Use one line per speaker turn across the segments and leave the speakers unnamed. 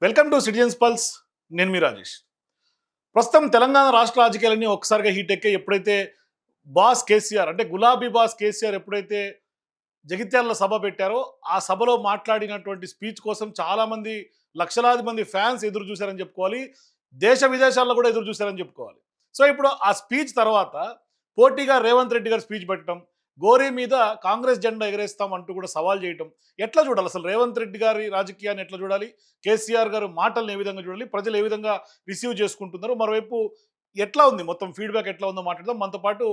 Welcome to citizens pulse. నేను మీ రాజేష్. ప్రస్తుతం తెలంగాణ రాష్ట్ర రాజకీయాలన్నీ ఒకసారిగా హీట్ ఎక్కాయి. ఎప్పుడైతే బాస్ కేసీఆర్ అంటే గులాబీ బాస్ కేసీఆర్ ఎప్పుడైతే జగిత్యాలలో సభ పెట్టారో ఆ సభలో మాట్లాడినటువంటి స్పీచ్ కోసం చాలామంది లక్షలాది మంది ఫ్యాన్స్ ఎదురు చూశారని చెప్పుకోవాలి. దేశ విదేశాల్లో కూడా ఎదురు చూశారని చెప్పుకోవాలి. సో ఇప్పుడు ఆ స్పీచ్ తర్వాత పోటీగా రేవంత్ రెడ్డి గారు స్పీచ్ పెట్టడం, గోరీ మీద కాంగ్రెస్ జెండా ఎగరేస్తాం అంటూ కూడా సవాల్ చేయటం, ఎట్లా చూడాలి అసలు రేవంత్ రెడ్డి గారి రాజకీయాన్ని ఎట్లా చూడాలి, కేసీఆర్ గారు మాటలను ఏ విధంగా చూడాలి, ప్రజలు ఏ విధంగా రిసీవ్ చేసుకుంటున్నారు, మరోవైపు ఎట్లా ఉంది మొత్తం ఫీడ్బ్యాక్ ఎట్లా ఉందో మాట్లాడదాం. మనతో పాటు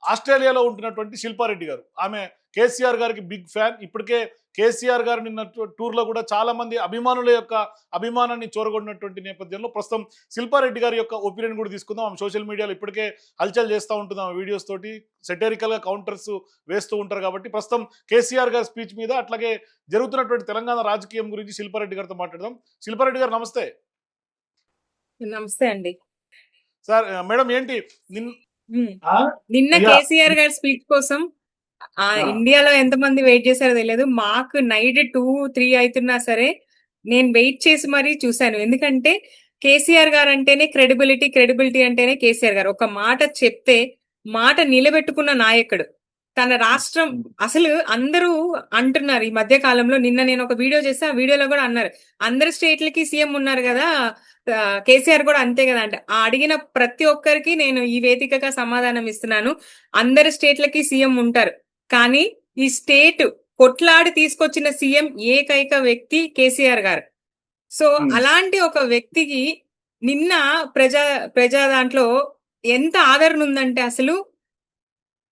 ఆస్ట్రేలియాలో ఉంటున్నటువంటి శిల్పారెడ్డి గారు, ఆమె కేసీఆర్ గారికి బిగ్ ఫ్యాన్. ఇప్పటికే కేసీఆర్ గారు నిన్న టూర్లో కూడా చాలా మంది అభిమానుల యొక్క అభిమానాన్ని చూరగొడినటువంటి నేపథ్యంలో ప్రస్తుతం శిల్పారెడ్డి గారి యొక్క ఒపీనియన్ కూడా తీసుకుందాం. ఆమె సోషల్ మీడియాలో ఇప్పటికే హల్చల్ చేస్తూ ఉంటుంది. ఆమె వీడియోస్ తోటి సెటరికల్గా కౌంటర్స్ వేస్తూ ఉంటారు. కాబట్టి ప్రస్తుతం కేసీఆర్ గారి స్పీచ్ మీద అట్లాగే జరుగుతున్నటువంటి తెలంగాణ రాజకీయం గురించి శిల్పారెడ్డి గారితో మాట్లాడదాం. శిల్పారెడ్డి గారు నమస్తే.
నమస్తే అండి.
సార్ మేడం ఏంటి
నిన్న కేసీఆర్ గారి స్పీచ్ కోసం ఇండియాలో ఎంతమంది వెయిట్ చేశారో తెలియదు. మాకు నైట్ 2-3 అవుతున్నా సరే నేను వెయిట్ చేసి మరీ చూశాను. ఎందుకంటే కేసీఆర్ గారు అంటేనే క్రెడిబిలిటీ అంటేనే కేసీఆర్ గారు. ఒక మాట చెప్తే మాట నిలబెట్టుకున్న నాయకుడు. తన రాష్ట్రం అసలు అందరూ అంటున్నారు ఈ మధ్య కాలంలో. నిన్న నేను ఒక వీడియో చేస్తే ఆ వీడియోలో కూడా అన్నారు, అందరు స్టేట్లకి సీఎం ఉన్నారు కదా, కేసీఆర్ కూడా అంతే కదా అంటే. అడిగిన ప్రతి ఒక్కరికి నేను ఈ వేదికగా సమాధానం ఇస్తున్నాను. అందరి స్టేట్లకి సీఎం ఉంటారు, కానీ ఈ స్టేట్ కొట్లాడి తీసుకొచ్చిన సీఎం ఏకైక వ్యక్తి కేసీఆర్ గారు. సో అలాంటి ఒక వ్యక్తికి నిన్న ప్రజా దాంట్లో ఎంత ఆదరణ ఉందంటే అసలు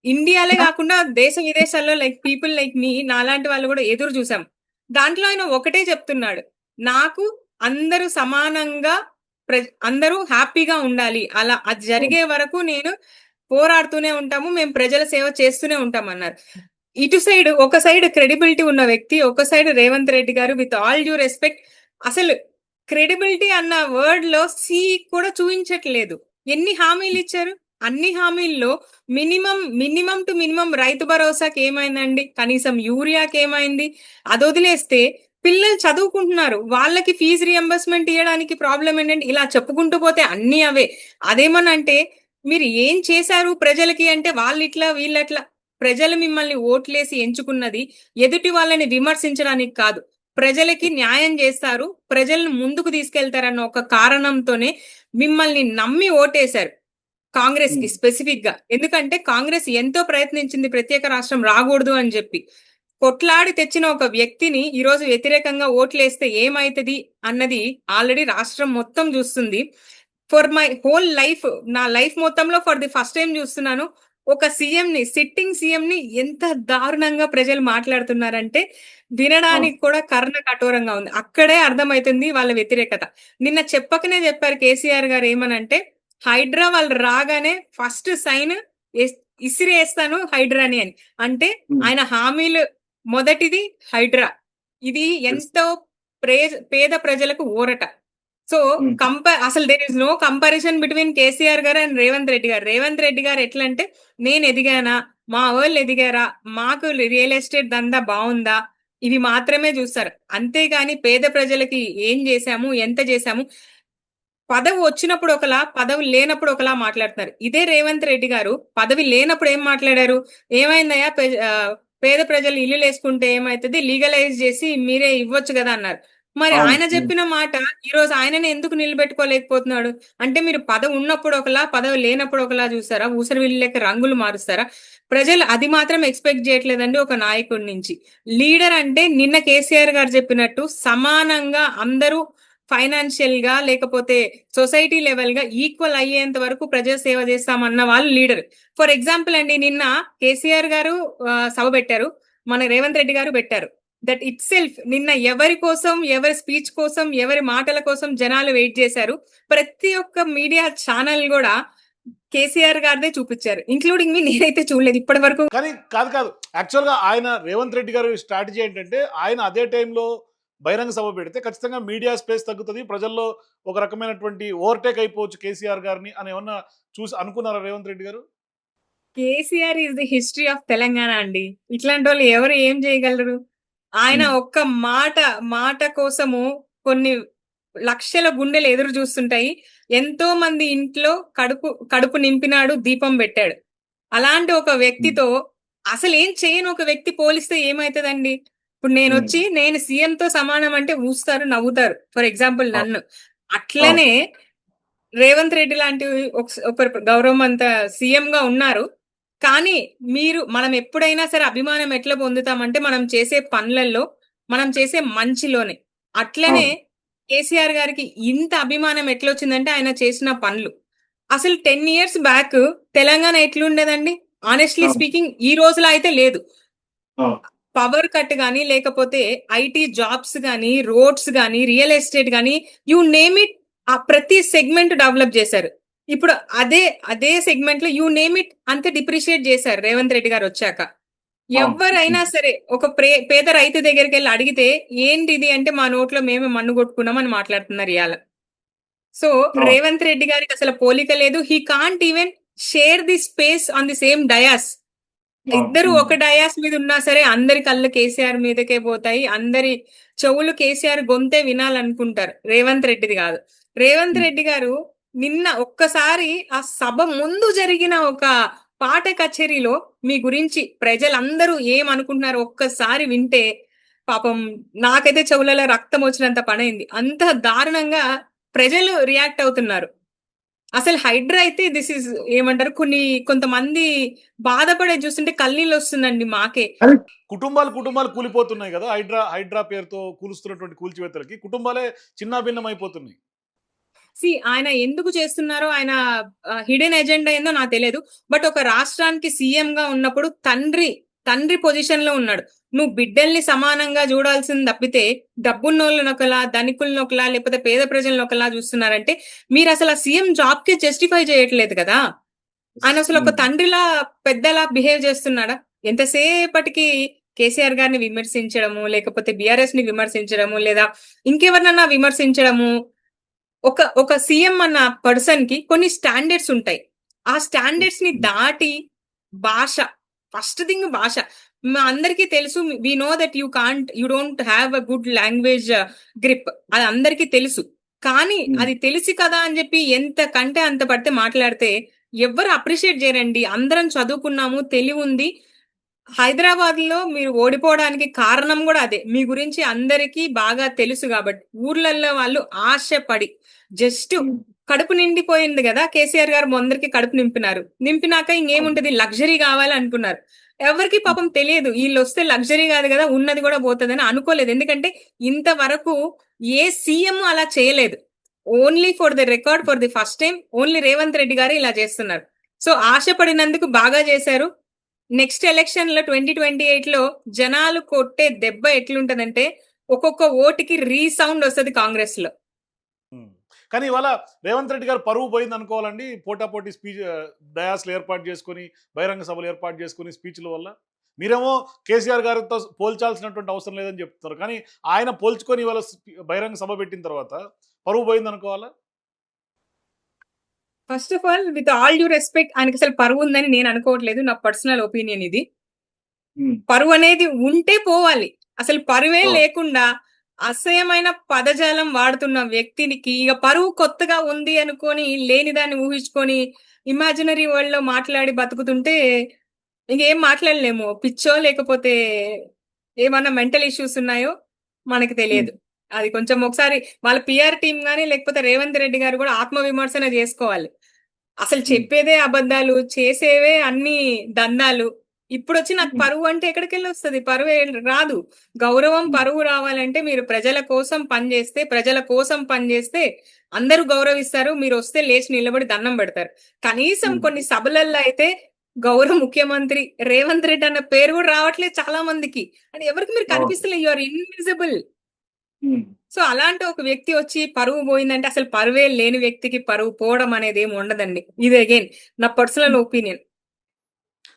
ఇండియాలే కాకుండా దేశ విదేశాల్లో లైక్ పీపుల్ లైక్ మీ నాలాంటి వాళ్ళు కూడా ఎదురు చూసాం. దాంట్లో ఆయన ఒకటే చెప్తున్నాడు, నాకు అందరూ సమానంగా అందరూ హ్యాపీగా ఉండాలి, అలా అది జరిగే వరకు నేను పోరాడుతూనే ఉంటాము, మేము ప్రజల సేవ చేస్తూనే ఉంటాం అన్నారు. ఇటు సైడ్ ఒక సైడ్ క్రెడిబిలిటీ ఉన్న వ్యక్తి, ఒక సైడ్ రేవంత్ రెడ్డి గారు. విత్ ఆల్ డ్యూ రెస్పెక్ట్, అసలు క్రెడిబిలిటీ అన్న వర్డ్ లో సి కూడా చూపించట్లేదు. ఎన్ని హామీలు ఇచ్చారు, అన్ని హామీల్లో మినిమం టు మినిమం రైతు భరోసాకి ఏమైందండి, కనీసం యూరియాకి ఏమైంది? అది వదిలేస్తే పిల్లలు చదువుకుంటున్నారు, వాళ్ళకి ఫీజు రియంబర్స్మెంట్ ఇవ్వడానికి ప్రాబ్లం ఏంటంటే ఇలా చెప్పుకుంటూ పోతే అన్ని అవే. అదేమనంటే మీరు ఏం చేశారు ప్రజలకి అంటే వాళ్ళు ఇట్లా వీళ్ళట్లా. ప్రజలు మిమ్మల్ని ఓట్లేసి ఎంచుకున్నది ఎదుటి వాళ్ళని విమర్శించడానికి కాదు, ప్రజలకి న్యాయం చేస్తారు, ప్రజలను ముందుకు తీసుకెళ్తారన్న ఒక కారణంతోనే మిమ్మల్ని నమ్మి ఓటేశారు కాంగ్రెస్ కి స్పెసిఫిక్ గా. ఎందుకంటే కాంగ్రెస్ ఎంతో ప్రయత్నించింది ప్రత్యేక రాష్ట్రం రాకూడదు అని చెప్పి. కొట్లాడి తెచ్చిన ఒక వ్యక్తిని ఈరోజు వ్యతిరేకంగా ఓట్లేస్తే ఏమైతుంది అన్నది ఆల్రెడీ రాష్ట్రం మొత్తం చూస్తుంది. ఫర్ మై హోల్ లైఫ్, నా లైఫ్ మొత్తంలో ఫర్ ది ఫస్ట్ టైం చూస్తున్నాను ఒక సీఎం ని, సిట్టింగ్ సీఎం ని ఎంత దారుణంగా ప్రజలు మాట్లాడుతున్నారంటే వినడానికి కూడా కర్ణ కఠోరంగా ఉంది. అక్కడే అర్థమవుతుంది వాళ్ళ వ్యతిరేకత. నిన్న చెప్పకనే చెప్పారు కేసీఆర్ గారు ఏమనంటే, హైడ్రా వాళ్ళు రాగానే ఫస్ట్ సైన్ ఇసిరేస్తాను హైడ్రాని అని. అంటే ఆయన హామీలు మొదటిది హైడ్రా. ఇది ఎంతో పేద ప్రజలకు ఊరట. సో అసలు there is no comparison between KCR garu and Revanth Reddy గారు. రేవంత్ రెడ్డి గారు ఎట్లా అంటే, నేను ఎదిగానా, మా వాళ్ళు ఎదిగారా, మాకు రియల్ ఎస్టేట్ దందా బాగుందా, ఇవి మాత్రమే చూస్తారు. అంతేగాని పేద ప్రజలకి ఏం చేశాము, ఎంత చేశాము, పదవి వచ్చినప్పుడు ఒకలా, పదవి లేనప్పుడు ఒకలా మాట్లాడుతున్నారు. ఇదే రేవంత్ రెడ్డి గారు పదవి లేనప్పుడు ఏం మాట్లాడారు, ఏమైందయ్యా పేద ప్రజలు ఇల్లు వేసుకుంటే ఏమైతుంది, లీగలైజ్ చేసి మీరే ఇవ్వచ్చు కదా అన్నారు. మరి ఆయన చెప్పిన మాట ఈ రోజు ఆయనని ఎందుకు నిలబెట్టుకోలేకపోతున్నాడు అంటే, మీరు పదవి ఉన్నప్పుడు ఒకలా, పదవి లేనప్పుడు ఒకలా చూస్తారా, ఊసరి వీళ్ళకి రంగులు మారుస్తారా? ప్రజలు అది మాత్రం ఎక్స్పెక్ట్ చేయట్లేదండి ఒక నాయకుడి నుంచి. లీడర్ అంటే నిన్న కేసీఆర్ గారు చెప్పినట్టు సమానంగా అందరూ ఫైనాన్షియల్ గా లేకపోతే సొసైటీ లెవెల్ గా ఈక్వల్ అయ్యేంత వరకు ప్రజా సేవ చేస్తామన్న వాళ్ళు లీడర్. ఫర్ ఎగ్జాంపుల్ అండి, నిన్న కేసీఆర్ గారు సభ పెట్టారు, మన రేవంత్ రెడ్డి గారు పెట్టారు. దట్ ఇట్ సెల్ఫ్ నిన్న ఎవరి కోసం, ఎవరి స్పీచ్ కోసం, ఎవరి మాటల కోసం జనాలు వెయిట్ చేశారు. ప్రతి ఒక్క మీడియా ఛానల్ కూడా కేసీఆర్ గారిదే చూపించారు, ఇంక్లూడింగ్ మీ. నేనైతే చూడలేదు ఇప్పటి వరకు.
కానీ కాదు యాక్చువల్గా ఆయన రేవంత్ రెడ్డి గారి స్ట్రాటజీ ఏంటంటే, ఆయన అదే టైంలో బహిరంగ సభ పెడితే ఖచ్చితంగా మీడియా స్పేస్ తగ్గుతుంది, ప్రజల్లో ఒక రకమైనటువంటి ఓవర్టేక్ అయిపోవచ్చు కేసీఆర్ గారిని అని ఏమన్నా చూసి అనుకున్నారా రేవంత్ రెడ్డి గారు?
KCR is the history of Telangana అండి. ఇట్లాంటి వాళ్ళు ఎవరు ఏం చేయగలరు? ఆయన ఒక్క మాట కోసము కొన్ని లక్షల గుండెలు ఎదురు చూస్తుంటాయి. ఎంతో మంది ఇంట్లో కడుపు నింపినాడు, దీపం పెట్టాడు. అలాంటి ఒక వ్యక్తితో అసలేం చేయని ఒక వ్యక్తి పోలిస్తే ఏమైతదండి? ఇప్పుడు నేను సీఎంతో సమానం అంటే ఊస్తారు, నవ్వుతారు. ఫర్ ఎగ్జాంపుల్ నన్ను. అట్లనే రేవంత్ రెడ్డి లాంటి ఒకరు గౌరవమంత సీఎంగా ఉన్నారు. కానీ మనం ఎప్పుడైనా సరే అభిమానం ఎట్లా పొందుతామంటే మనం చేసే పనులలో, మనం చేసే మంచిలోనే. అట్లనే కేసీఆర్ గారికి ఇంత అభిమానం ఎట్లొచ్చిందంటే ఆయన చేసిన పనులు. అసలు 10 ఇయర్స్ బ్యాక్ తెలంగాణ ఎట్లుండేదండి? హానెస్ట్‌లీ స్పీకింగ్ ఈ రోజులా అయితే లేదు. పవర్ కట్ గాని, లేకపోతే ఐటీ జాబ్స్ గాని, రోడ్స్ గాని, రియల్ ఎస్టేట్ గాని, యూ నేమ్ ఇట్, ఆ ప్రతి సెగ్మెంట్ డెవలప్ చేశారు. ఇప్పుడు అదే సెగ్మెంట్ లో యూ నేమ్ ఇట్ అంతే డిప్రిషియేట్ చేశారు రేవంత్ రెడ్డి గారు వచ్చాక. ఎవరైనా సరే ఒక పేద రైతు దగ్గరికి వెళ్ళి అడిగితే ఏంటిది అంటే మా నోట్లో మేమే మన్ను కొట్టుకున్నాం అని మాట్లాడుతున్నారు ఇవాళ. సో రేవంత్ రెడ్డి గారికి అసలు పోలిక లేదు. He can't even share the space on the same dais. ఇద్దరు ఒక డయాస్ మీద ఉన్నా సరే అందరి కళ్ళు కేసీఆర్ మీదకే పోతాయి. అందరి చెవులు కేసీఆర్ గొంతే వినాలనుకుంటారు. రేవంత్ రెడ్డిది కాదు. రేవంత్ రెడ్డి గారు నిన్న ఒక్కసారి ఆ సభ ముందు జరిగిన ఒక పాట కచేరీలో మీ గురించి ప్రజలందరూ ఏమనుకుంటున్నారో ఒక్కసారి వింటే పాపం నాకైతే చెవులలో రక్తం వచ్చినంత పనైంది. అంత దారుణంగా ప్రజలు రియాక్ట్ అవుతున్నారు. అసలు హైడ్రా అయితే దిస్ ఇస్ ఏమంటారు, కొంతమంది బాధపడే చూస్తుంటే కన్నీళ్ళు వస్తుందండి మాకే.
కుటుంబాలు కూలిపోతున్నాయి కదా, హైడ్రా పేరుతో కూలుస్తున్నటువంటి కూల్చివేతలకి కుటుంబాలే చిన్నాభిన్నం అయిపోతున్నాయి.
ఆయన ఎందుకు చేస్తున్నారో, ఆయన హిడెన్ ఎజెండా ఏందో నాకు తెలియదు. బట్ ఒక రాష్ట్రానికి సీఎం గా ఉన్నప్పుడు తండ్రి పొజిషన్ లో ఉన్నాడు. నువ్వు బిడ్డల్ని సమానంగా చూడాల్సింది తప్పితే డబ్బున్నోళ్ళని ఒకలా, ధనికులను ఒకలా, లేకపోతే పేద ప్రజలను ఒకలా చూస్తున్నారంటే మీరు అసలు ఆ సీఎం జాబ్ కి జస్టిఫై చేయట్లేదు కదా. ఆయన అసలు ఒక తండ్రిలా పెద్దలా బిహేవ్ చేస్తున్నాడా? ఎంతసేపటికి కేసీఆర్ గారిని విమర్శించడము, లేకపోతే బీఆర్ఎస్ ని విమర్శించడము, లేదా ఇంకెవరినన్నా విమర్శించడము. ఒక సీఎం అన్న పర్సన్ కి కొన్ని స్టాండర్డ్స్ ఉంటాయి. ఆ స్టాండర్డ్స్ ని దాటి భాష, ఫస్ట్ థింగ్ భాష. మా అందరికీ తెలుసు. We know that you don't have a good language grip. అది అందరికీ తెలుసు. కానీ అది తెలిసి కదా అని చెప్పి ఎంత కంటే అంత పడితే మాట్లాడితే ఎవ్వరు అప్రిషియేట్ చేయరండి. అందరం చదువుకున్నాము, తెలివి ఉంది. హైదరాబాద్ లో మీరు ఓడిపోవడానికి కారణం కూడా అదే. మీ గురించి అందరికీ బాగా తెలుసు కాబట్టి ఊర్లలో వాళ్ళు ఆశపడి జస్ట్ కడుపు నిండిపోయింది కదా. కేసీఆర్ గారు అందరికి కడుపు నింపినాక ఇంకేముంటది, లగ్జరీ కావాలి అనుకున్నారు. ఎవరికి పాపం తెలియదు వీళ్ళు వస్తే లగ్జరీ కాదు కదా, ఉన్నది కూడా పోతుందని అనుకోలేదు. ఎందుకంటే ఇంతవరకు ఏ సీఎం అలా చేయలేదు. Only for the record, for the first time only Revanth Reddy గారు ఇలా చేస్తున్నారు. సో ఆశపడినందుకు బాగా చేశారు. నెక్స్ట్ ఎలక్షన్ లో 2028 లో జనాలు కొట్టే దెబ్బ ఎట్లుంటదంటే ఒక్కొక్క ఓటుకి రీసౌండ్ వస్తుంది కాంగ్రెస్ లో.
కానీ ఇవాళ రేవంత్ రెడ్డి గారు పరువు పోయింది అనుకోవాలండి. పోటాపోటీ స్పీచ్ డయాస్లు ఏర్పాటు చేసుకొని, బహిరంగ సభలు ఏర్పాటు చేసుకొని స్పీచ్ల వల్ల. మీరేమో కేసీఆర్ గారితో పోల్చాల్సినటువంటి అవసరం లేదని చెప్తున్నారు. కానీ ఆయన పోల్చుకొని ఇవాళ బహిరంగ సభ పెట్టిన తర్వాత పరువు పోయింది అనుకోవాలా?
First of all with all due respect, ఆయనకి అసలు పరువు ఉందని నేను అనుకోవట్లేదు. నా పర్సనల్ ఒపీనియన్ ఇది. పరువు అనేది ఉంటే పోవాలి. అసలు పరువే లేకుండా అసహ్యమైన పదజాలం వాడుతున్న వ్యక్తికి ఇక పరువు కొత్తగా ఉంది అనుకొని లేని దాన్ని ఊహించుకొని ఇమాజినరీ వరల్డ్ లో మాట్లాడి బతుకుతుంటే ఇంకేం మాట్లాడలేము. పిచ్చో లేకపోతే ఏమన్నా మెంటల్ ఇష్యూస్ ఉన్నాయో మనకి తెలియదు. అది కొంచెం ఒకసారి వాళ్ళ పిఆర్ టీం గానీ లేకపోతే రేవంత్ రెడ్డి గారు కూడా ఆత్మ విమర్శన చేసుకోవాలి. అసలు చెప్పేదే అబద్ధాలు, చేసేవే అన్ని దందాలు. ఇప్పుడొచ్చి నాకు పరువు అంటే ఎక్కడికెళ్ళి వస్తుంది? పరువు రాదు. గౌరవం, పరువు రావాలంటే మీరు ప్రజల కోసం పనిచేస్తే అందరూ గౌరవిస్తారు. మీరు వస్తే లేచి నిలబడి దండం పెడతారు. కనీసం కొన్ని సభలల్లో అయితే గౌరవ ముఖ్యమంత్రి రేవంత్ రెడ్డి అన్న పేరు కూడా రావట్లేదు చాలా మందికి. అంటే ఎవరికి మీరు కనిపిస్తలే, యు ఆర్ ఇన్విజిబుల్. సో అలాంటి ఒక వ్యక్తి వచ్చి పరువు పోయిందంటే అసలు పరువే లేని వ్యక్తికి పరువు పోవడం అనేది ఏమి ఉండదండి. ఇది అగైన్ నా పర్సనల్ ఒపీనియన్.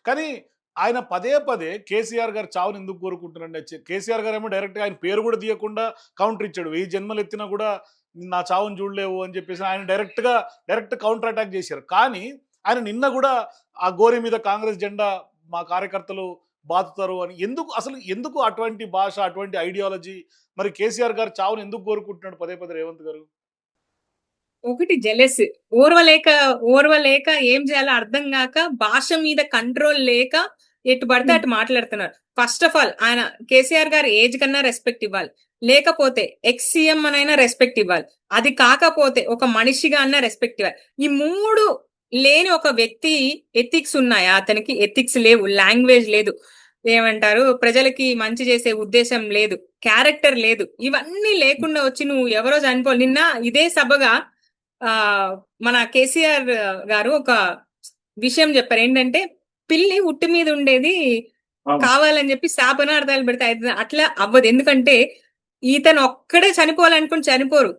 కానీ ఆయన పదే కేసీఆర్ గారు చావుని ఎందుకు కోరుకుంటున్నారంటే, కేసీఆర్ గారు ఏమో డైరెక్ట్గా ఆయన పేరు కూడా తీయకుండా కౌంటర్ ఇచ్చాడు. 1000 జన్మలు ఎత్తినా కూడా నా చావుని చూడలేవు అని చెప్పేసి ఆయన డైరెక్ట్ కౌంటర్ అటాక్ చేశారు. కానీ ఆయన నిన్న కూడా ఆ గోరి మీద కాంగ్రెస్ జెండా మా కార్యకర్తలు బాతుతారు అని ఎందుకు అటువంటి భాష, అటువంటి ఐడియాలజీ? మరి కేసీఆర్ గారు చావును ఎందుకు కోరుకుంటున్నాడు పదే పదే రేవంత్ గారు?
ఒకటి జెలస్. ఓర్వలేక ఓర్వలేక ఏం చేయాలో అర్థం గాక, భాష మీద కంట్రోల్ లేక ఎటు పడితే అటు మాట్లాడుతున్నారు. ఫస్ట్ ఆఫ్ ఆల్ ఆయన కేసీఆర్ గారి ఏజ్ కన్నా రెస్పెక్ట్ ఇవ్వాలి. లేకపోతే ఎక్స్ సీఎం అనైనా రెస్పెక్ట్ ఇవ్వాలి. అది కాకపోతే ఒక మనిషిగా అన్నా రెస్పెక్ట్ ఇవ్వాలి. ఈ 3 లేని ఒక వ్యక్తి ఎథిక్స్ ఉన్నాయా అతనికి? ఎథిక్స్ లేవు. లాంగ్వేజ్ లేదు. ఏమంటారు? ప్రజలకి మంచి చేసే ఉద్దేశం లేదు. క్యారెక్టర్ లేదు. ఇవన్నీ లేకుండా వచ్చి నువ్వు ఎవరో చనిపోవాలి. నిన్న ఇదే సభగా మన కేసీఆర్ గారు ఒక విషయం చెప్పారు. ఏంటంటే పిల్లి ఉట్టి మీద ఉండేది కావాలని చెప్పి శాపనార్థాలు పెడితే అట్లా అవ్వదు. ఎందుకంటే ఇతను ఒక్కడే చనిపోవాలనుకుని చనిపోరు.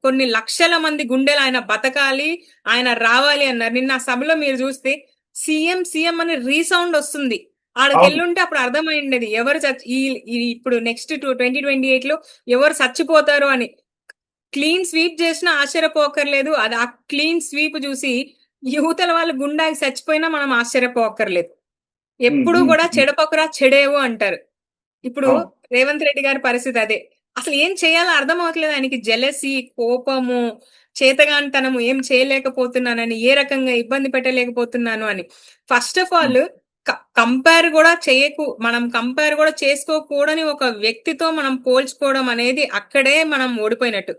కొన్ని లక్షల మంది గుండెలు ఆయన బతకాలి, ఆయన రావాలి అన్నారు. నిన్న ఆ సభలో మీరు చూస్తే సీఎం సీఎం అని రీసౌండ్ వస్తుంది. ఆడకెళ్ళుంటే అప్పుడు అర్థమైండేది ఎవరు ఇప్పుడు నెక్స్ట్ 2028 లో ఎవరు చచ్చిపోతారు అని. క్లీన్ స్వీప్ చేసినా ఆశ్చర్యపోకర్లేదు. అది ఆ క్లీన్ స్వీప్ చూసి యువతల వాళ్ళు గుండాకి చచ్చిపోయినా మనం ఆశ్చర్యపోకర్లేదు. ఎప్పుడు కూడా చెడపకురా చెడేవు అంటారు. ఇప్పుడు రేవంత్ రెడ్డి గారి పరిస్థితి అదే. అసలు ఏం చేయాలో అర్థం అవ్వట్లేదు ఆయనకి. జెలసీ, కోపము, చేతగానితనము, ఏం చేయలేకపోతున్నానని, ఏ రకంగా ఇబ్బంది పెట్టలేకపోతున్నాను అని. ఫస్ట్ ఆఫ్ ఆల్ మనం కంపేర్ కూడా చేసుకోకూడని ఒక వ్యక్తితో మనం పోల్చుకోవడం అనేది అక్కడే మనం ఓడిపోయినట్టు.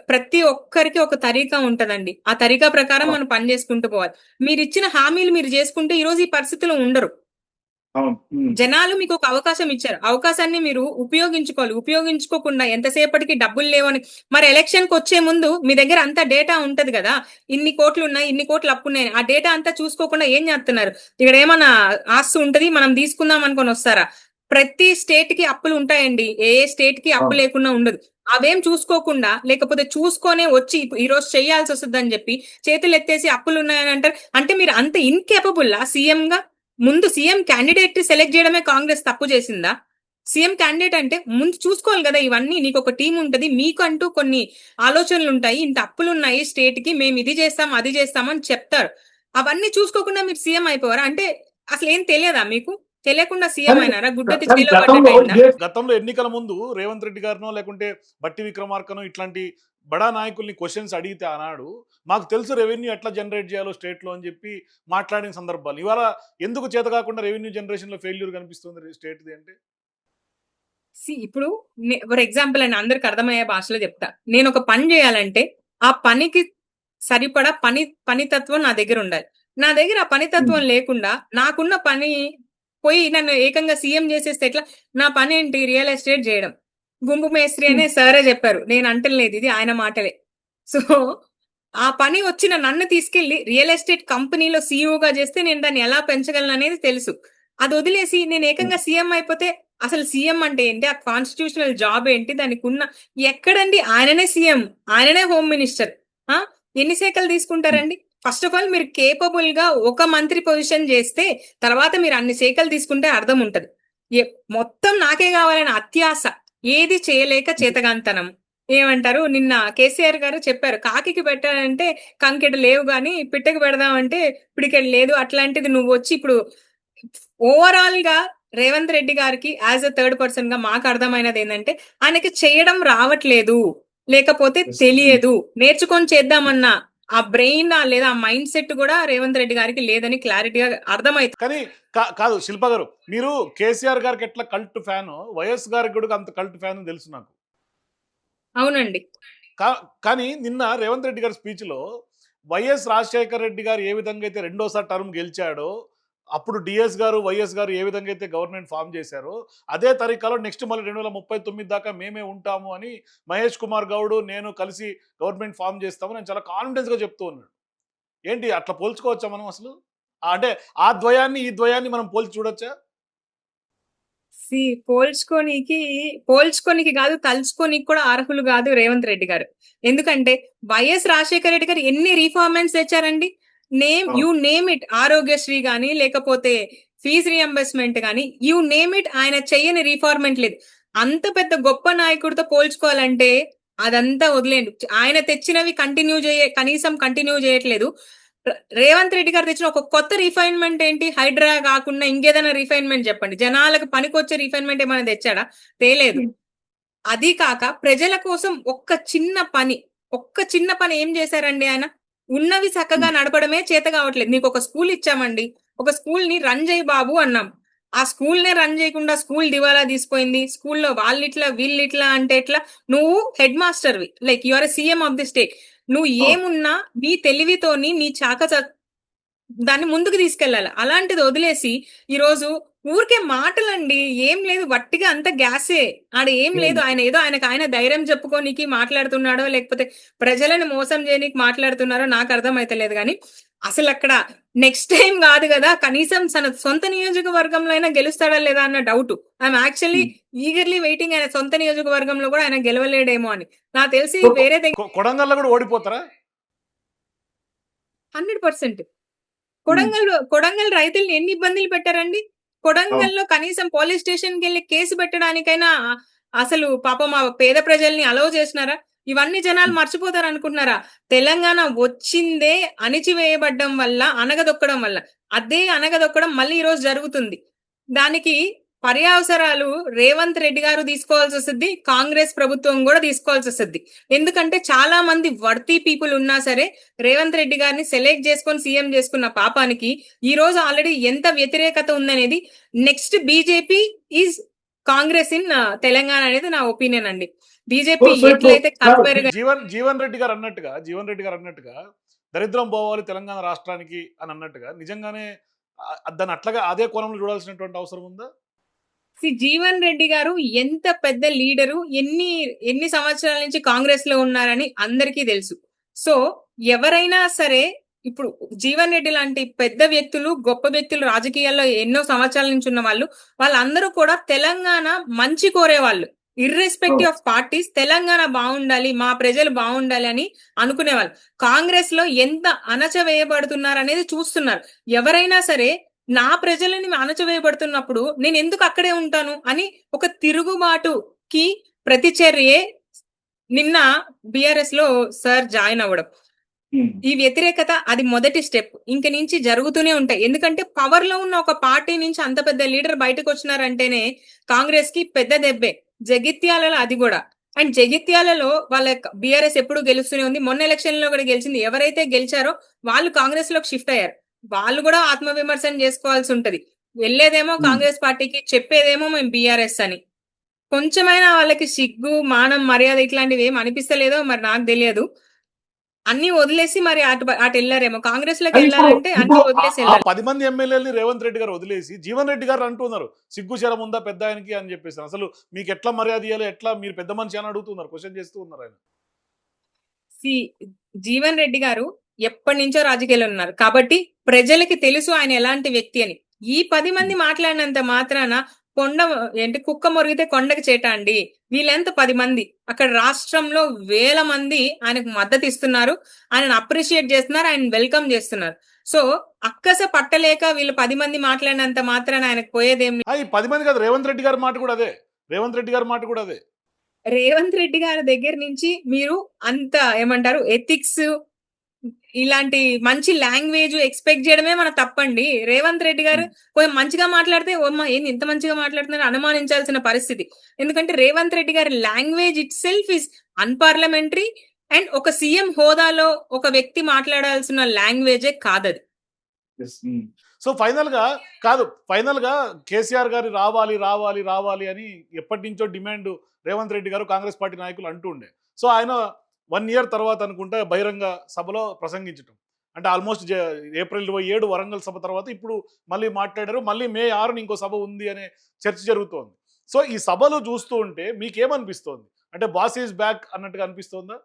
ప్రతి ఒక్కరికి ఒక తరీకా ఉంటదండి. ఆ తరీకా ప్రకారం మనం పని చేసుకుంటూ పోవాలి. మీరు ఇచ్చిన హామీలు మీరు చేసుకుంటే ఈ రోజు ఈ పరిస్థితిలో ఉండరు. జనాలు మీకు ఒక అవకాశం ఇచ్చారు. అవకాశాన్ని మీరు ఉపయోగించుకోవాలి. ఉపయోగించుకోకుండా ఎంతసేపటికి డబ్బులు లేవని, మరి ఎలక్షన్ కి వచ్చే ముందు మీ దగ్గర అంత డేటా ఉంటది కదా, ఇన్ని కోట్లు ఉన్నాయి, ఇన్ని కోట్లు అప్పు ఉన్నాయి. ఆ డేటా అంతా చూసుకోకుండా ఏం చేస్తున్నారు? ఇక్కడ ఏమన్నా ఆస్తి ఉంటది, మనం తీసుకుందాం అనుకొని వస్తారా? ప్రతి స్టేట్ కి అప్పులు ఉంటాయండి. ఏ స్టేట్ కి అప్పు లేకుండా ఉండదు. అవేం చూసుకోకుండా, లేకపోతే చూసుకొనే వచ్చి ఈ రోజు చేయాల్సి వస్తుందని చెప్పి చేతులు ఎత్తేసి అప్పులు ఉన్నాయని అంటారు. అంటే మీరు అంత ఇన్కేపబుల్ సీఎం గా? ముందు సీఎం క్యాండిడేట్ సెలెక్ట్ చేయడమే కాంగ్రెస్ తప్పు చేసిందా? సీఎం క్యాండిడేట్ అంటే ముందు చూసుకోవాలి కదా ఇవన్నీ. నీకు ఒక టీం ఉంటది, మీకు అంటూ కొన్ని ఆలోచనలు ఉంటాయి. ఇంత అప్పులు ఉన్నాయి స్టేట్ కి, మేము ఇది చేస్తాం అది చేస్తామని చెప్తారు. అవన్నీ చూసుకోకుండా మీరు సీఎం అయిపోయారా? అంటే అసలు ఏం తెలియదా మీకు? తెలియకుండా సీఎం అయినారా? గుడ్డెత్తి చేలో పడ్డట్టయిందా?
గతంలో ఎన్నికల ముందు రేవంత్ రెడ్డి గారినో లేకుంటే బట్టి విక్రమార్కనో ఇట్లాంటి బడా నాయకుల్ని క్వశ్చన్స్ అడిగితే ఆనాడు మాకు తెలుసు రెవెన్యూ ఎట్లా జనరేట్ చేయాలో స్టేట్ లో అని చెప్పి మాట్లాడిన సందర్భాలు ఇవాళ ఎందుకు చేత కాకుండా రెవెన్యూ జనరేషన్ లో ఫెయిల్యూర్ కనిపిస్తుంది స్టేట్ అంటే?
ఇప్పుడు ఫర్ ఎగ్జాంపుల్ అని అందరికి అర్థమయ్యే భాషలో చెప్తా. నేను ఒక పని చేయాలంటే ఆ పనికి సరిపడా పనితత్వం నా దగ్గర ఉండాలి. నా దగ్గర ఆ పనితత్వం లేకుండా నాకున్న పని పోయి నన్ను ఏకంగా సీఎం చేసేస్తే ఎట్లా? నా పని ఏంటి? రియల్ ఎస్టేట్ చేయడం. గుంపు మేస్త్రి అనే సరే చెప్పారు. నేను అంటలేదు, ఇది ఆయన మాటలే. సో ఆ పని వచ్చిన నన్ను తీసుకెళ్లి రియల్ ఎస్టేట్ కంపెనీలో సీఈఓగా చేస్తే నేను దాన్ని ఎలా పెంచగలను అనేది తెలుసు. అది వదిలేసి నేను ఏకంగా సీఎం అయిపోతే అసలు సీఎం అంటే ఏంటి? ఆ కాన్స్టిట్యూషనల్ జాబ్ ఏంటి? దానికి ఉన్న ఎక్కడండి? ఆయననే సీఎం, ఆయననే హోమ్ మినిస్టర్. ఎన్ని శాఖలు తీసుకుంటారండి? ఫస్ట్ ఆఫ్ ఆల్ మీరు కేపబుల్ గా ఒక మంత్రి పొజిషన్ చేస్తే తర్వాత మీరు అన్ని శాఖలు తీసుకుంటే అర్థం ఉంటది. మొత్తం నాకే కావాలని అత్యాశ, ఏది చేయలేక చేతగాంతనం. ఏమంటారు? నిన్న కేసీఆర్ గారు చెప్పారు, కాకికి పెట్టాలంటే కంకెడు లేవు గాని పిట్టకి పెడదామంటే పిడికెడు లేదు. అట్లాంటిది నువ్వు వచ్చి ఇప్పుడు ఓవరాల్ గా రేవంత్ రెడ్డి గారికి యాజ్ అ థర్డ్ పర్సన్ గా మాకు అర్థమైనది ఏంటంటే ఆయనకి చేయడం రావట్లేదు, లేకపోతే తెలియదు. నేర్చుకొని చేద్దామన్నా ఆ బ్రెయిన్ లేదా ఆ మైండ్ సెట్ కూడా రేవంత్ రెడ్డి గారికి లేదని క్లారిటీగా అర్థమైంది.
కానీ కాదు శిల్ప గారు, మీరు కేసీఆర్ గారికి ఎట్లా కల్ట్ ఫ్యాన్, వైఎస్ గారికి కూడా అంత కల్ట్ ఫ్యాన్ తెలుసు నాకు.
అవునండి.
కానీ నిన్న రేవంత్ రెడ్డి గారి స్పీచ్ లో వైఎస్ రాజశేఖర రెడ్డి గారు ఏ విధంగా అయితే రెండోసారి టర్మ్ గెలిచాడో, అప్పుడు డిఎస్ గారు వైఎస్ గారు ఏ విధంగా అయితే గవర్నమెంట్ ఫామ్ చేశారో అదే తరీకాలో నెక్స్ట్ మళ్ళీ 2039 దాకా మేమే ఉంటాము అని మహేష్ కుమార్ గౌడ్ నేను కలిసి గవర్నమెంట్ ఫామ్ చేస్తాము నేను చాలా కాన్ఫిడెన్స్ గా చెప్తూ ఉన్నాడు. ఏంటి అట్లా పోల్చుకోవచ్చా మనం అసలు? అంటే ఆ ద్వయాన్ని ఈ ద్వయాన్ని మనం పోల్చి చూడొచ్చా?
పోల్చుకోనికి కాదు, తలుచుకోనికి కూడా అర్హులు కాదు రేవంత్ రెడ్డి గారు. ఎందుకంటే వైఎస్ రాజశేఖర రెడ్డి గారు ఎన్ని రీఫార్మెంట్స్ తెచ్చారండి? You name it. ఆరోగ్యశ్రీ గాని, లేకపోతే ఫీజు రియంబర్స్మెంట్ గాని, యూ నేమ్ ఇట్. ఆయన చెయ్యని రీఫార్మెంట్ లేదు. అంత పెద్ద గొప్ప నాయకుడితో పోల్చుకోవాలంటే అదంతా వదిలేండి. ఆయన తెచ్చినవి కనీసం కంటిన్యూ చేయట్లేదు. రేవంత్ రెడ్డి గారు తెచ్చిన ఒక కొత్త రిఫైన్మెంట్ ఏంటి? హైడ్రా కాకుండా ఇంకేదైనా రిఫైన్మెంట్ చెప్పండి. జనాలకు పనికొచ్చే రిఫైన్మెంట్ ఏమైనా తెచ్చాడా? తేలేదు. అది కాక ప్రజల కోసం ఒక్క చిన్న పని ఏం చేశారండి ఆయన? ఉన్నవి చక్కగా నడపడమే చేత కావట్లేదు. నీకు ఒక స్కూల్ ఇచ్చామండి. ఒక స్కూల్ ని రన్ చేయి బాబు అన్నాం. ఆ స్కూల్ నే రన్ చేయకుండా స్కూల్ దివాలా తీసిపోయింది. స్కూల్లో వాళ్ళిట్లా వీళ్ళిట్లా అంటే ఎట్లా? నువ్వు హెడ్ మాస్టర్వి. Like you are CM of the state. నువ్వు ఏమున్నా నీ తెలివితోని నీ దాన్ని ముందుకు తీసుకెళ్ళాలి. అలాంటిది వదిలేసి ఈరోజు ఊరికే మాటలండి. ఏం లేదు, వట్టిగా అంత గ్యాసే. ఆడ ఏం లేదు. ఆయన ఏదో ఆయన ధైర్యం చెప్పుకోనికి మాట్లాడుతున్నాడో, లేకపోతే ప్రజలను మోసం చేయనీకి మాట్లాడుతున్నారో నాకు అర్థమైతలేదు గాని, అసలు అక్కడ నెక్స్ట్ టైం కాదు కదా, కనీసం తన సొంత నియోజకవర్గంలో అయినా గెలుస్తాడా లేదా అన్న doubt. I'm actually eagerly waiting ఆయన సొంత నియోజకవర్గంలో కూడా ఆయన గెలవలేడేమో అని. నాకు తెలిసి వేరే
కొడంగల్లో కూడా ఓడిపోతారా?
100%. కొడంగల్ రైతుల్ని ఎన్ని ఇబ్బందులు పెట్టారండి? కొడంగల్లో కనీసం పోలీస్ స్టేషన్‌కి వెళ్లి కేసు పెట్టడానికైనా అసలు పాపం ఆ పేద ప్రజల్ని అలౌ చేసినారా? ఇవన్నీ జనాలు మర్చిపోతారనుకుంటున్నారా? తెలంగాణ వచ్చిందే అణిచివేయబడ్డం వల్ల, అణగదొక్కడం వల్ల. అదే అణగదొక్కడం మళ్ళీ ఈ రోజు జరుగుతుంది. దానికి పర్యవసరాలు రేవంత్ రెడ్డి గారు తీసుకోవాల్సి వస్తది. కాంగ్రెస్ ప్రభుత్వం కూడా తీసుకోవాల్సి వస్తది. ఎందుకంటే చాలా మంది వర్తీ పీపుల్ ఉన్నా సరే రేవంత్ రెడ్డి గారిని సెలెక్ట్ చేసుకొని సీఎం చేసుకున్న పాపానికి ఈ రోజు ఆల్రెడీ ఎంత వ్యతిరేకత ఉందనేది, next BJP is Congress in Telangana అనేది నా ఒపీనియన్ అండి. బీజేపీ ఎట్లయితే
జీవన్ రెడ్డి గారు అన్నట్టుగా దరిద్రం పోవాలి తెలంగాణ రాష్ట్రానికి అని అన్నట్టుగా నిజంగానే దాన్ని అట్లాగా అదే కోణంలో చూడాల్సినటువంటి అవసరం ఉందా?
జీవన్ రెడ్డి గారు ఎంత పెద్ద లీడరు, ఎన్ని సంవత్సరాల నుంచి కాంగ్రెస్ లో ఉన్నారని అందరికీ తెలుసు. సో ఎవరైనా సరే ఇప్పుడు జీవన్ రెడ్డి లాంటి పెద్ద వ్యక్తులు, గొప్ప వ్యక్తులు, రాజకీయాల్లో ఎన్నో సంవత్సరాల నుంచి ఉన్న వాళ్ళందరూ కూడా తెలంగాణ మంచి కోరేవాళ్ళు. ఇర్రెస్పెక్టివ్ ఆఫ్ పార్టీస్ తెలంగాణ బాగుండాలి, మా ప్రజలు బాగుండాలి అని అనుకునేవాళ్ళు. కాంగ్రెస్ లో ఎంత అణచవేయబడుతున్నారు అనేది చూస్తున్నారు. ఎవరైనా సరే నా ప్రజలని అణచవేయబడుతున్నప్పుడు నేను ఎందుకు అక్కడే ఉంటాను అని ఒక తిరుగుబాటుకి ప్రతిచర్యే నిన్న బిఆర్ఎస్ లో సార్ జాయిన్ అవ్వడం. ఈ వ్యతిరేకత అది మొదటి స్టెప్. ఇంక నుంచి జరుగుతూనే ఉంటాయి. ఎందుకంటే పవర్ లో ఉన్న ఒక పార్టీ నుంచి అంత పెద్ద లీడర్ బయటకు వచ్చినారంటేనే కాంగ్రెస్ కి పెద్ద దెబ్బే. జగిత్యాలలో అది కూడా. అండ్ జగిత్యాలలో వాళ్ళ బిఆర్ఎస్ ఎప్పుడు గెలుస్తూనే ఉంది. మొన్న ఎలక్షన్ లో కూడా గెలిచింది. ఎవరైతే గెలిచారో వాళ్ళు కాంగ్రెస్ లోకి షిఫ్ట్ అయ్యారు. వాళ్ళు కూడా ఆత్మవిమర్శన చేసుకోవాల్సి ఉంటది. వెళ్లేదేమో కాంగ్రెస్ పార్టీకి, చెప్పేదేమో మేము బీఆర్ఎస్ అని. కొంచెమైనా వాళ్ళకి సిగ్గు, మానం, మర్యాద ఇట్లాంటివి ఏం అనిపిస్తలేదో మరి నాకు తెలియదు. అన్ని వదిలేసి మరి అటు వెళ్ళారేమో. కాంగ్రెస్ లోకి వెళ్ళాలంటే అన్ని వదిలేసి వెళ్ళాలి.
10 మంది ఎమ్మెల్యేలని రేవంత్ రెడ్డి గారు వదిలేసి జీవన్ రెడ్డి గారు అంటున్నారు సిగ్గు శరం ఉందా పెద్ద ఆయనకి అని చెప్పేసి. అసలు మీకు ఎట్లా మర్యాద ఇవ్వాలి, ఎట్లా మీరు పెద్ద మనిషి అని అడుగుతున్నారు, క్వశ్చన్ చేస్తూ ఉన్నారు ఆయన.
జీవన్ రెడ్డి గారు ఎప్పటి నుంచో రాజకీయాలు ఉన్నారు కాబట్టి ప్రజలకి తెలుసు ఆయన ఎలాంటి వ్యక్తి అని. ఈ 10 మంది మాట్లాడినంత మాత్రాన కుక్క మొరిగితే కొండకి చేట అండి. వీళ్ళెంత 10 మంది అక్కడ రాష్ట్రంలో వేల మంది ఆయనకు మద్దతు ఇస్తున్నారు, ఆయనను అప్రిషియేట్ చేస్తున్నారు, ఆయన వెల్కమ్ చేస్తున్నారు. సో అక్కస పట్టలేక వీళ్ళు 10 మంది మాట్లాడినంత మాత్రాన ఆయనకు పోయేదేమి.
10 మంది కాదు, రేవంత్ రెడ్డి గారి మాట కూడా అదే.
రేవంత్ రెడ్డి గారి దగ్గర నుంచి మీరు అంత ఏమంటారు ఎథిక్స్, ఇలాంటి మంచి లాంగ్వేజ్ ఎక్స్పెక్ట్ చేయడమే మన తప్పండి. రేవంత్ రెడ్డి గారు కొంచెం మంచిగా మాట్లాడితే ఏంది ఇంత మంచిగా మాట్లాడుతున్నారు అనుమానించాల్సిన పరిస్థితి. ఎందుకంటే రేవంత్ రెడ్డి గారి language it self is unparliamentary. And ఒక సీఎం హోదాలో ఒక వ్యక్తి మాట్లాడాల్సిన లాంగ్వేజే కాదది.
సో ఫైనల్ గా కేసీఆర్ గారు రావాలి అని ఎప్పటి నుంచో డిమాండ్ రేవంత్ రెడ్డి గారు, కాంగ్రెస్ పార్టీ నాయకులు అంటూ ఉండే. సో ఆయన 1 year తర్వాత అనుకుంటా బహిరంగ సభలో ప్రసంగించటం అంటే ఆల్మోస్ట్ ఏప్రిల్ 27 వరంగల్ సభ తర్వాత ఇప్పుడు మళ్ళీ మాట్లాడారు. మళ్ళీ మే 6 ఇంకో సభ ఉంది అనే చర్చ జరుగుతోంది. సో ఈ సభలు చూస్తూ ఉంటే మీకేమనిపిస్తోంది? అంటే బాస్ ఈజ్ బ్యాక్ అన్నట్టుగా అనిపిస్తోందా?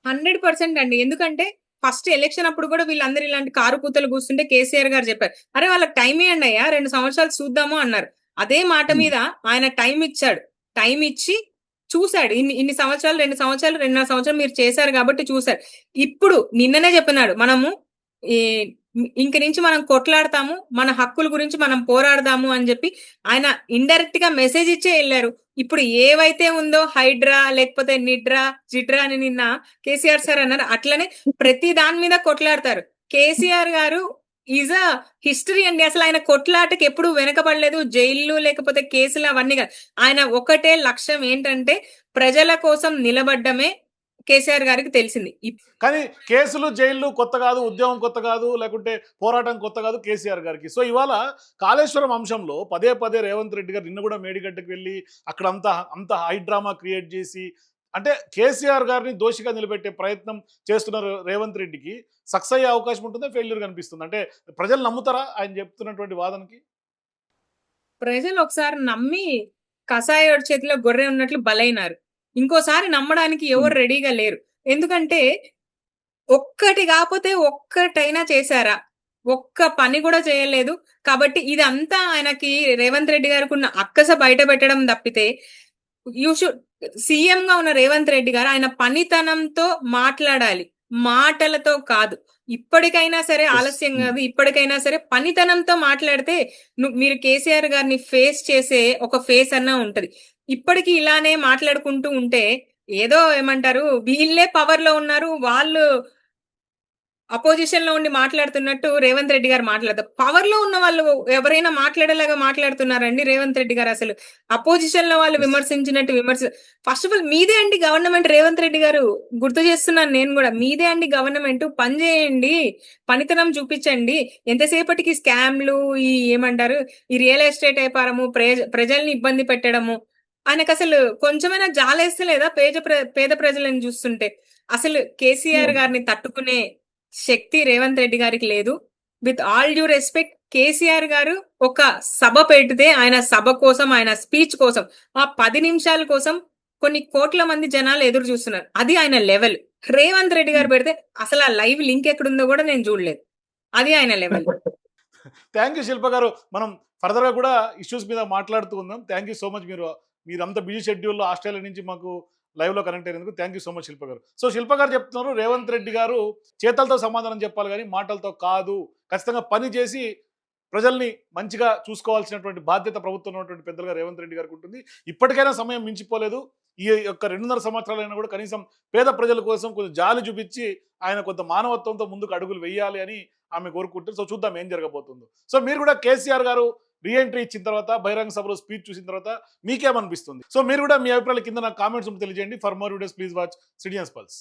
100% అండి. ఎందుకంటే ఫస్ట్ ఎలక్షన్ అప్పుడు కూడా వీళ్ళందరూ ఇలాంటి కారు కూతలు కూస్తుంటే కేసీఆర్ గారు చెప్పారు, అరే వాళ్ళకి టైం ఇవ్వండి అయ్యా, 2 సంవత్సరాలు చూద్దాము అన్నారు. అదే మాట మీద ఆయన టైం ఇచ్చాడు. టైం ఇచ్చి చూశాడు. ఇన్ని సంవత్సరాలు, 2 సంవత్సరాలు, 2.5 సంవత్సరాలు మీరు చేశారు కాబట్టి చూశారు. ఇప్పుడు నిన్ననే చెప్పినాడు, మనము ఇంక నుంచి మనం కొట్లాడతాము, మన హక్కుల గురించి మనం పోరాడదాము అని చెప్పి ఆయన ఇండైరెక్ట్ గా మెసేజ్ ఇచ్చే వెళ్ళారు. ఇప్పుడు ఏవైతే ఉందో హైడ్రా లేకపోతే నిడ్రా జిడ్రా అని నిన్న కేసీఆర్ సార్ అన్నారు, అట్లనే ప్రతి దాని మీద కొట్లాడతారు. కేసీఆర్ గారు ఈజ్ అ హిస్టరీ అండి. అసలు ఆయన కొట్లాటకి ఎప్పుడు వెనకబడలేదు. జైళ్ళు లేకపోతే కేసులు అవన్నీ కాదు. ఆయన ఒకటే లక్ష్యం ఏంటంటే ప్రజల కోసం నిలబడ్డమే కేసీఆర్ గారికి తెలిసింది.
కానీ కేసులు జైళ్ళు కొత్త కాదు, ఉద్యమం కొత్త కాదు, లేకుంటే పోరాటం కొత్త కాదు కేసీఆర్ గారికి. సో ఇవాళ కాళేశ్వరం అంశంలో పదే పదే రేవంత్ రెడ్డి గారు నిన్న కూడా మేడిగడ్డకు వెళ్ళి అక్కడ అంత హై డ్రామా క్రియేట్ చేసి అంటే కేసీఆర్ గారిని దోషిగా నిలబెట్టే ప్రయత్నం చేస్తున్నారు రేవంత్ రెడ్డికి. సక్సెస్ అయ్యే అవకాశం ఉంటుందా, ఫెయిల్యూర్ కనిపిస్తుంది? అంటే ప్రజలు నమ్ముతారా ఆయన చెప్తున్నటువంటి వాదనకి?
ప్రజలు ఒకసారి నమ్మి కసాయోడి చేతిలో గొర్రె ఉన్నట్లు బలైనారు. ఇంకోసారి నమ్మడానికి ఎవరు రెడీగా లేరు. ఎందుకంటే ఒక్కటి కాకపోతే ఒక్కటైనా చేశారా? ఒక్క పని కూడా చేయలేదు. కాబట్టి ఇదంతా ఆయనకి రేవంత్ రెడ్డి గారికి ఉన్న అక్కస బయట పెట్టడం తప్పితే సీఎంగా ఉన్న రేవంత్ రెడ్డి గారు ఆయన పనితనంతో మాట్లాడాలి, మాటలతో కాదు. ఇప్పటికైనా సరే ఆలస్యం కాదు, ఇప్పటికైనా సరే పనితనంతో మాట్లాడితే మీరు కేసీఆర్ గారిని ఫేస్ చేసే ఒక ఫేస్ అన్నా ఉంటది. ఇప్పటికి ఇలానే మాట్లాడుకుంటూ ఉంటే ఏదో ఏమంటారు, వీళ్ళే పవర్ లో ఉన్నారు, వాళ్ళు అపోజిషన్ లో ఉండి మాట్లాడుతున్నట్టు రేవంత్ రెడ్డి గారు మాట్లాడతారు. పవర్ లో ఉన్న వాళ్ళు ఎవరైనా మాట్లాడేలాగా మాట్లాడుతున్నారండి రేవంత్ రెడ్డి గారు. అసలు అపోజిషన్ లో వాళ్ళు విమర్శించినట్టు ఫస్ట్ ఆఫ్ ఆల్ మీదే అండి గవర్నమెంట్. రేవంత్ రెడ్డి గారు గుర్తు చేస్తున్నాను నేను కూడా, మీదే అండి గవర్నమెంట్. పని చేయండి, పనితనం చూపించండి. ఎంతసేపటికి స్కామ్లు, ఈ ఏమంటారు ఈ రియల్ ఎస్టేట్ వ్యాపారము, ప్రజల్ని ఇబ్బంది పెట్టడము. ఆయనకు అసలు కొంచెమైనా జాలేస్తలేదా పేద ప్రజలను చూస్తుంటే? అసలు కేసీఆర్ గారిని తట్టుకునే శక్తి రేవంత్ రెడ్డి గారికి లేదు. With all due respect, KCR గారు ఒక సభ పెడితే ఆయన సభ కోసం, ఆయన స్పీచ్ కోసం, ఆ 10 నిమిషాల కోసం కొన్ని కోట్ల మంది జనాలు ఎదురు చూస్తున్నారు. అది ఆయన లెవెల్. రేవంత్ రెడ్డి గారు పెడితే అసలు ఆ లైవ్ లింక్ ఎక్కడుందో కూడా నేను చూడలేదు. అది ఆయన లెవెల్.
థ్యాంక్ యూ శిల్ప గారు. మనం ఫర్దర్ గా కూడా ఇష్యూస్ మీద మాట్లాడుతూ ఉందాం. Thank you so much. మీరు అంత బిజీ షెడ్యూల్లో ఆస్ట్రేలియా నుంచి మాకు లైవ్ లో కనెక్ట్ అయినందుకు థ్యాంక్ యూ సో మచ్ శిల్ప గారు. సో శిల్ప గారు చెప్తున్నారు రేవంత్ రెడ్డి గారు చేతలతో సమాధానం చెప్పాలి కానీ మాటలతో కాదు. ఖచ్చితంగా పని చేసి ప్రజల్ని మంచిగా చూసుకోవాల్సినటువంటి బాధ్యత ప్రభుత్వం ఉన్నటువంటి పెద్దలుగా రేవంత్ రెడ్డి గారికి ఉంటుంది. ఇప్పటికైనా సమయం మించిపోలేదు. ఈ యొక్క 2.5 సంవత్సరాలైనా కూడా కనీసం పేద ప్రజల కోసం కొంచెం జాలి చూపించి ఆయన కొంత మానవత్వంతో ముందుకు అడుగులు వేయాలి అని ఆమె కోరుకుంటుంది. సో చూద్దాం ఏం జరగబోతుందో. సో మీరు కూడా కేసీఆర్ గారు రీఎంట్రీ ఇచ్చిన తర్వాత, బహిరంగ సభలో స్పీచ్ చూసిన తర్వాత మీకేమనిపిస్తుంది? సో మీరు కూడా మీ అభిప్రాయాలు కింద నాకు కామెంట్స్ తెలియజేయండి. For more videos please watch citizens pulse.